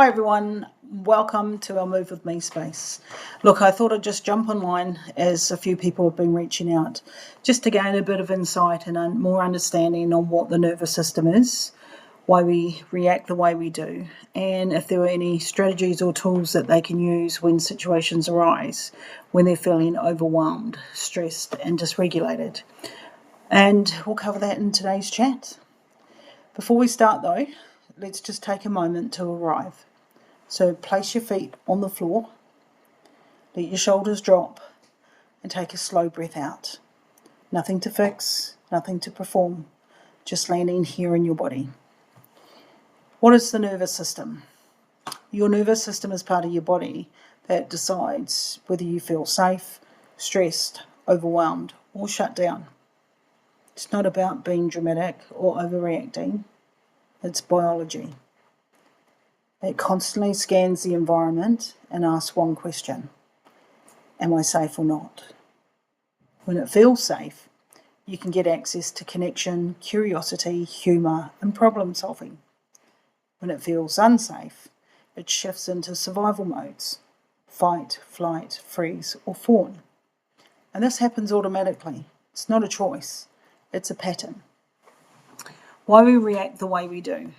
Hi everyone, welcome to our Move With Me space. Look, I thought I'd just jump online as a few people have been reaching out just to gain a bit of insight and a more understanding on what the nervous system is, why we react the way we do, and if there are any strategies or tools that they can use when situations arise, when they're feeling overwhelmed, stressed and dysregulated. And we'll cover that in today's chat. Before we start though, let's just take a moment to arrive. So place your feet on the floor, let your shoulders drop, and take a slow breath out. Nothing to fix, nothing to perform, just landing here in your body. What is the nervous system? Your nervous system is part of your body that decides whether you feel safe, stressed, overwhelmed, or shut down. It's not about being dramatic or overreacting, it's biology. It constantly scans the environment and asks one question: am I safe or not? When it feels safe, you can get access to connection, curiosity, humour and problem solving. When it feels unsafe, it shifts into survival modes: fight, flight, freeze or fawn. And this happens automatically. It's not a choice, it's a pattern. Why we react the way we do.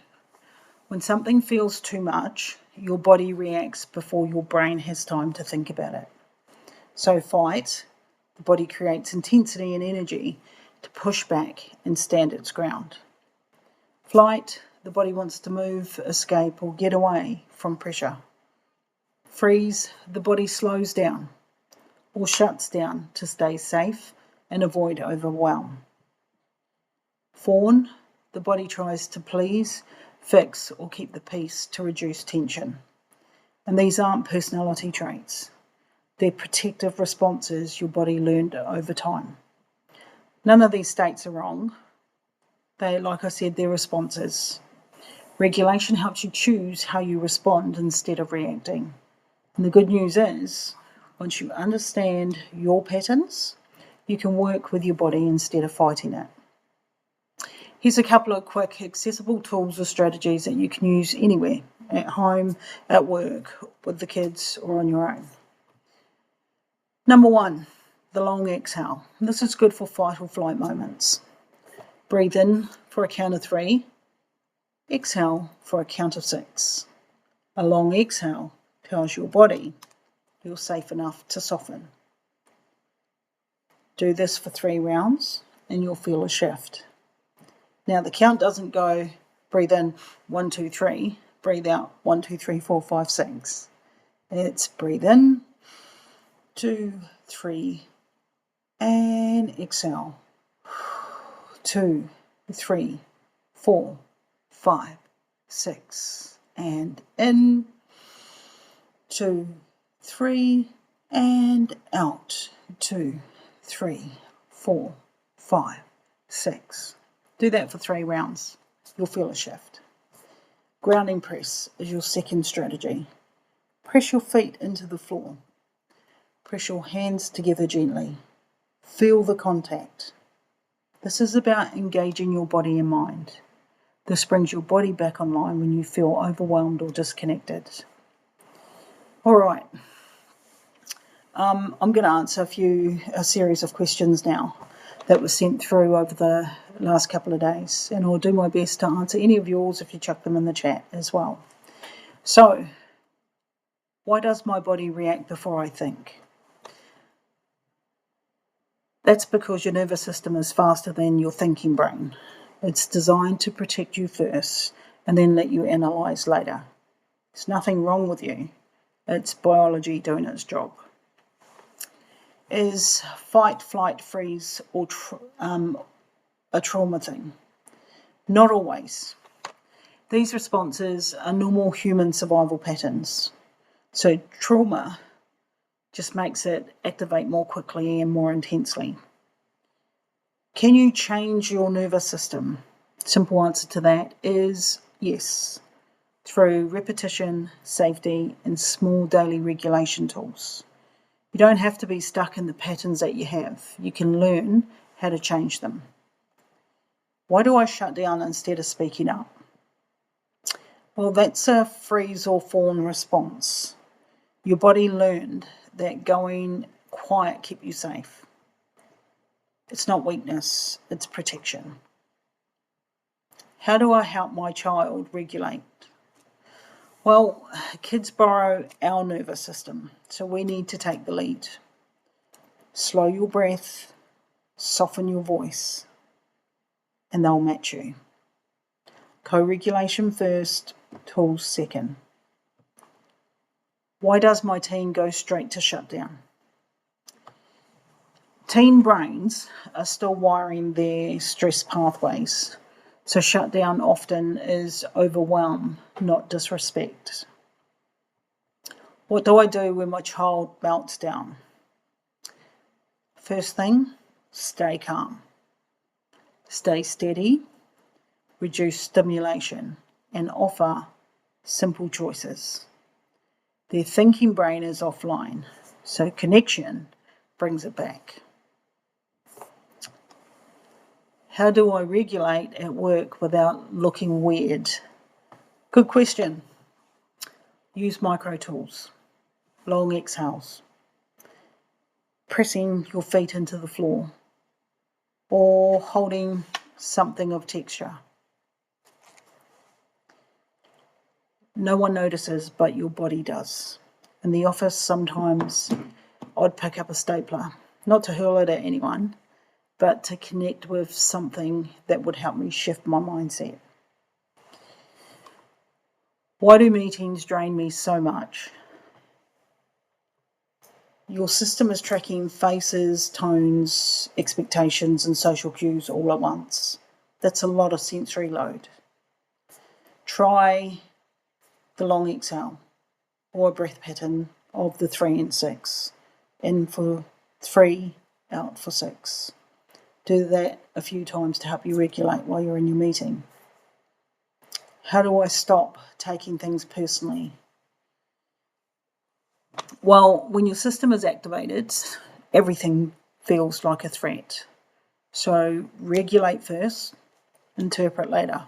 When something feels too much, your body reacts before your brain has time to think about it. So fight, the body creates intensity and energy to push back and stand its ground. Flight, the body wants to move, escape or get away from pressure. Freeze, the body slows down or shuts down to stay safe and avoid overwhelm. Fawn, the body tries to please, fix or keep the peace to reduce tension. And these aren't personality traits. They're protective responses your body learned over time. None of these states are wrong. Like I said, they're responses. Regulation helps you choose how you respond instead of reacting. And the good news is, once you understand your patterns, you can work with your body instead of fighting it. Here's a couple of quick, accessible tools or strategies that you can use anywhere, at home, at work, with the kids, or on your own. Number 1, the long exhale. This is good for fight or flight moments. Breathe in for a count of 3. Exhale for a count of 6. A long exhale tells your body you're safe enough to soften. Do this for 3 rounds and you'll feel a shift. Now the count doesn't go breathe in 1, 2, 3, breathe out 1, 2, 3, 4, 5, 6. It's breathe in 2, 3 and exhale 2, 3, 4, 5, 6 and in 2, 3 and out 2, 3, 4, 5, 6. Do that for 3 rounds. You'll feel a shift. Grounding press is your second strategy. Press your feet into the floor. Press your hands together gently. Feel the contact. This is about engaging your body and mind. This brings your body back online when you feel overwhelmed or disconnected. All right. I'm going to answer a series of questions now that were sent through over the last couple of days, and I'll do my best to answer any of yours if you chuck them in the chat as well. So, why does my body react before I think? That's because your nervous system is faster than your thinking brain. It's designed to protect you first and then let you analyse later. There's nothing wrong with you. It's biology doing its job. Is fight, flight, freeze or a trauma thing? Not always. These responses are normal human survival patterns. So trauma just makes it activate more quickly and more intensely. Can you change your nervous system? Simple answer to that is yes, through repetition, safety and small daily regulation tools. You don't have to be stuck in the patterns that you have. You can learn how to change them. Why do I shut down instead of speaking up? Well, that's a freeze or fawn response. Your body learned that going quiet kept you safe. It's not weakness, it's protection. How do I help my child regulate? Well, kids borrow our nervous system, so we need to take the lead. Slow your breath, soften your voice, and they'll match you. Co-regulation first, tools second. Why does my teen go straight to shutdown? Teen brains are still wiring their stress pathways, so shutdown often is overwhelm, not disrespect. What do I do when my child melts down? First thing, stay calm. Stay steady, reduce stimulation, and offer simple choices. Their thinking brain is offline, so connection brings it back. How do I regulate at work without looking weird? Good question. Use micro tools, long exhales, pressing your feet into the floor, or holding something of texture. No one notices, but your body does. In the office, sometimes I'd pick up a stapler, not to hurl it at anyone, but to connect with something that would help me shift my mindset. Why do meetings drain me so much? Your system is tracking faces, tones, expectations, and social cues all at once. That's a lot of sensory load. Try the long exhale or a breath pattern of the 3 and 6. In for 3, out for 6. Do that a few times to help you regulate while you're in your meeting. How do I stop taking things personally? Well, when your system is activated, everything feels like a threat. So regulate first, interpret later.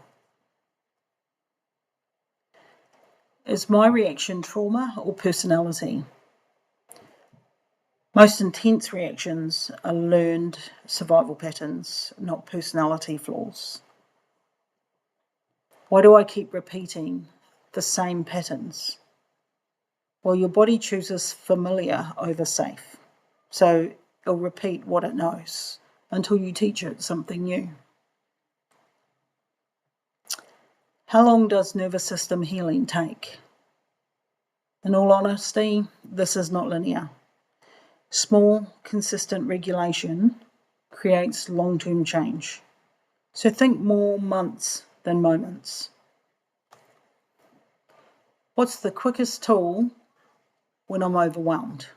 Is my reaction trauma or personality? Most intense reactions are learned survival patterns, not personality flaws. Why do I keep repeating the same patterns? Well, your body chooses familiar over safe. So it'll repeat what it knows until you teach it something new. How long does nervous system healing take? In all honesty, this is not linear. Small, consistent regulation creates long-term change. So think more months than moments. What's the quickest tool when I'm overwhelmed?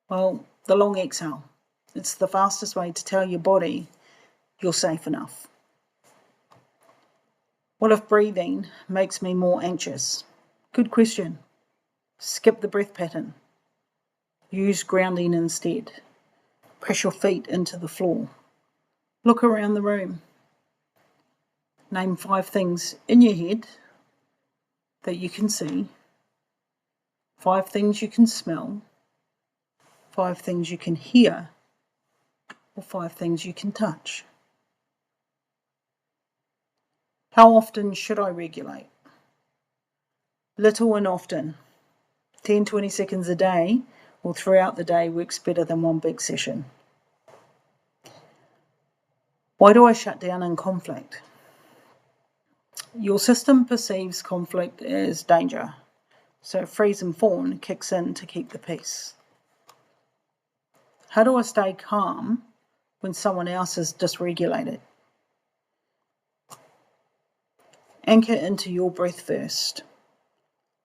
Well, the long exhale. It's the fastest way to tell your body you're safe enough. What if breathing makes me more anxious? Good question. Skip the breath pattern. Use grounding instead. Press your feet into the floor. Look around the room. Name 5 things in your head that you can see, 5 things you can smell, 5 things you can hear, or 5 things you can touch. How often should I regulate? Little and often. 10-20 seconds a day or throughout the day works better than one big session. Why do I shut down in conflict? Your system perceives conflict as danger, so freeze and fawn kicks in to keep the peace. How do I stay calm when someone else is dysregulated? Anchor into your breath first.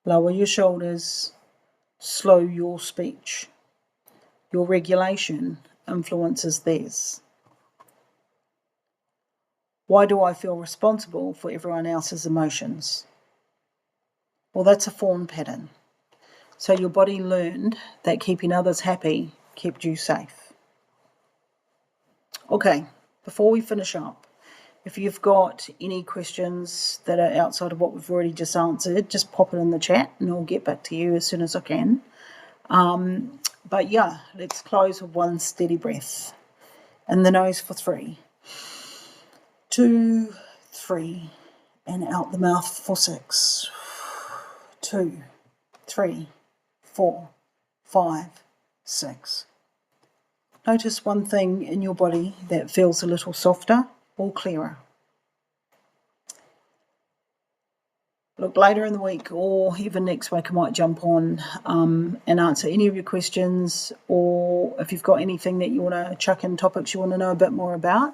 Lower your shoulders. Slow your speech. Your regulation influences theirs. Why do I feel responsible for everyone else's emotions? Well, that's a fawn pattern. So your body learned that keeping others happy kept you safe. Okay, before we finish up, If you've got any questions that are outside of what we've already just answered, just pop it in the chat and I'll get back to you as soon as I can. But yeah, let's close with one steady breath. In the nose for 3, 2, 3, and out the mouth for 6, 2, 3, 4, 5, 6. Notice one thing in your body that feels a little softer or clearer. Look, later in the week or even next week I might jump on and answer any of your questions, or if you've got anything that you want to chuck in, topics you want to know a bit more about.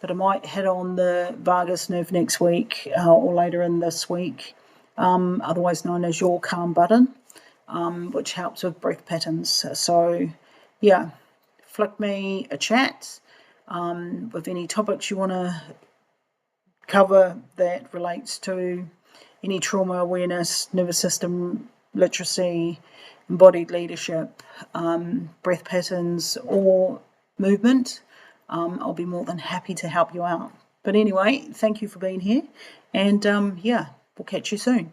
But I might hit on the vagus nerve next week or later in this week, otherwise known as your calm button, which helps with breath patterns. So yeah, flick me a chat with any topics you want to cover that relates to any trauma awareness, nervous system literacy, embodied leadership, breath patterns, or movement. I'll be more than happy to help you out. But anyway, thank you for being here, and yeah, we'll catch you soon.